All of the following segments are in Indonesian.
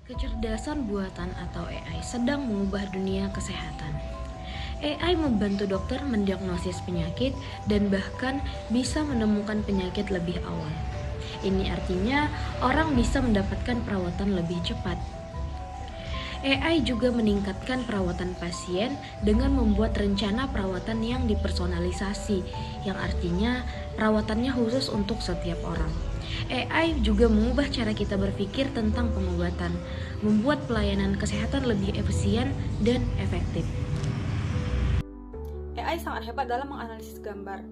Kecerdasan buatan atau AI sedang mengubah dunia kesehatan. AI membantu dokter mendiagnosis penyakit dan bahkan bisa menemukan penyakit lebih awal. Ini artinya orang bisa mendapatkan perawatan lebih cepat. AI juga meningkatkan perawatan pasien dengan membuat rencana perawatan yang dipersonalisasi, yang artinya perawatannya khusus untuk setiap orang. AI juga mengubah cara kita berpikir tentang pengobatan, membuat pelayanan kesehatan lebih efisien dan efektif. AI sangat hebat dalam menganalisis gambar.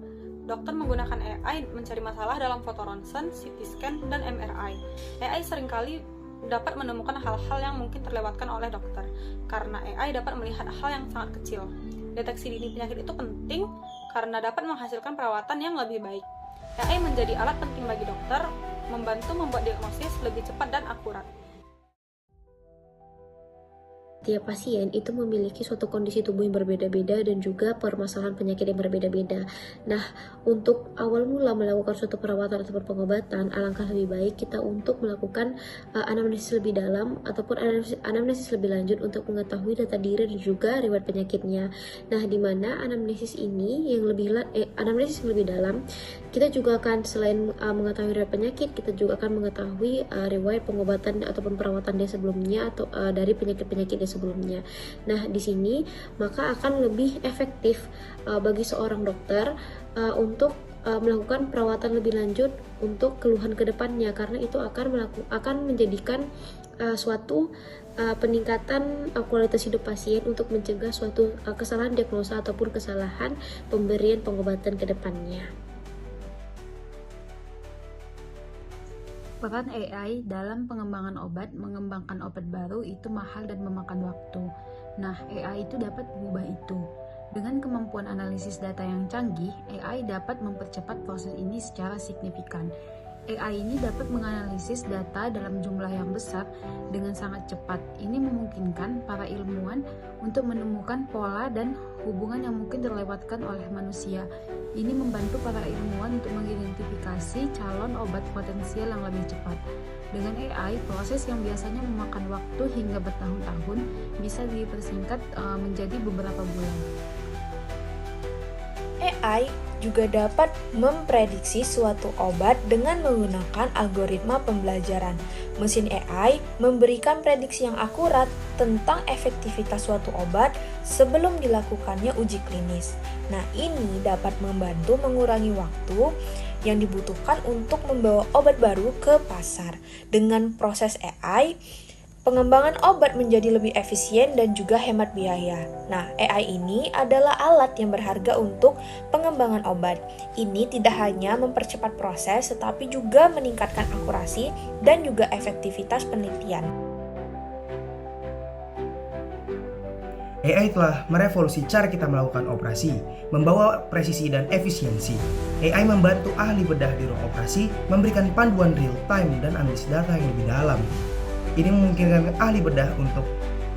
Dokter menggunakan AI mencari masalah dalam foto ronsen, CT scan, dan MRI. AI seringkali dapat menemukan hal-hal yang mungkin terlewatkan oleh dokter, karena AI dapat melihat hal yang sangat kecil. Deteksi dini penyakit itu penting karena dapat menghasilkan perawatan yang lebih baik. AI menjadi alat penting bagi dokter, membantu membuat diagnosis lebih cepat dan akurat. Tiap pasien itu memiliki suatu kondisi tubuh yang berbeda-beda dan juga permasalahan penyakit yang berbeda-beda. Nah, untuk awal mula melakukan suatu perawatan ataupun pengobatan, alangkah lebih baik kita untuk melakukan anamnesis lebih dalam ataupun anamnesis lebih lanjut untuk mengetahui data diri dan juga riwayat penyakitnya. Nah, di mana anamnesis ini anamnesis yang lebih dalam, kita juga akan selain mengetahui riwayat penyakit, kita juga akan mengetahui riwayat pengobatan ataupun perawatan dia sebelumnya atau dari penyakit-penyakit dia sebelumnya. Nah, di sini maka akan lebih efektif bagi seorang dokter untuk melakukan perawatan lebih lanjut untuk keluhan kedepannya, karena itu akan menjadikan suatu peningkatan kualitas hidup pasien untuk mencegah suatu kesalahan diagnosa ataupun kesalahan pemberian pengobatan kedepannya. Peran AI dalam pengembangan obat, mengembangkan obat baru itu mahal dan memakan waktu. Nah, AI itu dapat mengubah itu. Dengan kemampuan analisis data yang canggih, AI dapat mempercepat proses ini secara signifikan. AI ini dapat menganalisis data dalam jumlah yang besar dengan sangat cepat. Ini memungkinkan para ilmuwan untuk menemukan pola dan hubungan yang mungkin terlewatkan oleh manusia. Ini membantu para ilmuwan untuk mengidentifikasi calon obat potensial yang lebih cepat. Dengan AI, proses yang biasanya memakan waktu hingga bertahun-tahun bisa dipersingkat menjadi beberapa bulan. AI juga dapat memprediksi suatu obat dengan menggunakan algoritma pembelajaran. Mesin AI memberikan prediksi yang akurat tentang efektivitas suatu obat sebelum dilakukannya uji klinis. Nah, ini dapat membantu mengurangi waktu yang dibutuhkan untuk membawa obat baru ke pasar. Dengan proses AI, pengembangan obat menjadi lebih efisien dan juga hemat biaya. Nah, AI ini adalah alat yang berharga untuk pengembangan obat. Ini tidak hanya mempercepat proses, tetapi juga meningkatkan akurasi dan juga efektivitas penelitian. AI telah merevolusi cara kita melakukan operasi, membawa presisi dan efisiensi. AI membantu ahli bedah di ruang operasi, memberikan panduan real time dan analisis data yang lebih dalam. Ini memungkinkan ahli bedah untuk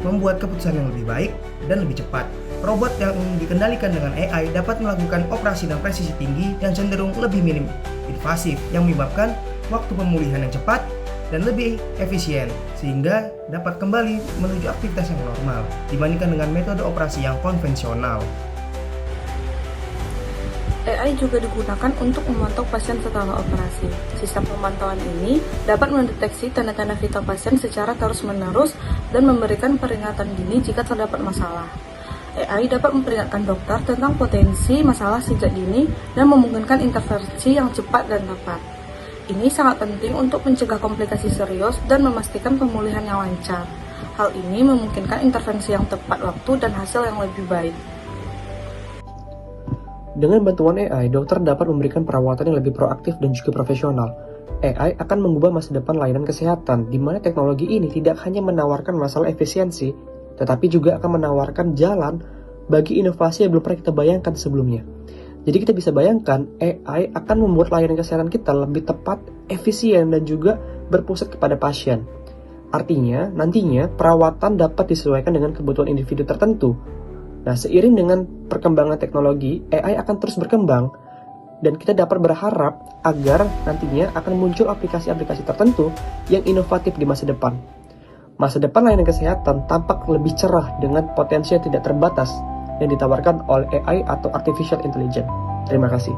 membuat keputusan yang lebih baik dan lebih cepat. Robot yang dikendalikan dengan AI dapat melakukan operasi dengan presisi tinggi dan cenderung lebih minim invasif, yang menyebabkan waktu pemulihan yang cepat dan lebih efisien, sehingga dapat kembali menuju aktivitas yang normal dibandingkan dengan metode operasi yang konvensional. AI juga digunakan untuk memantau pasien setelah operasi. Sistem pemantauan ini dapat mendeteksi tanda-tanda vital pasien secara terus-menerus dan memberikan peringatan dini jika terdapat masalah. AI dapat memperingatkan dokter tentang potensi masalah sejak dini dan memungkinkan intervensi yang cepat dan tepat. Ini sangat penting untuk mencegah komplikasi serius dan memastikan pemulihan yang lancar. Hal ini memungkinkan intervensi yang tepat waktu dan hasil yang lebih baik. Dengan bantuan AI, dokter dapat memberikan perawatan yang lebih proaktif dan juga profesional. AI akan mengubah masa depan layanan kesehatan, di mana teknologi ini tidak hanya menawarkan masalah efisiensi, tetapi juga akan menawarkan jalan bagi inovasi yang belum pernah kita bayangkan sebelumnya. Jadi kita bisa bayangkan, AI akan membuat layanan kesehatan kita lebih tepat, efisien, dan juga berpusat kepada pasien. Artinya, nantinya perawatan dapat disesuaikan dengan kebutuhan individu tertentu. Nah, seiring dengan perkembangan teknologi, AI akan terus berkembang, dan kita dapat berharap agar nantinya akan muncul aplikasi-aplikasi tertentu yang inovatif di masa depan. Masa depan layanan kesehatan tampak lebih cerah dengan potensi yang tidak terbatas yang ditawarkan oleh AI atau Artificial Intelligence. Terima kasih.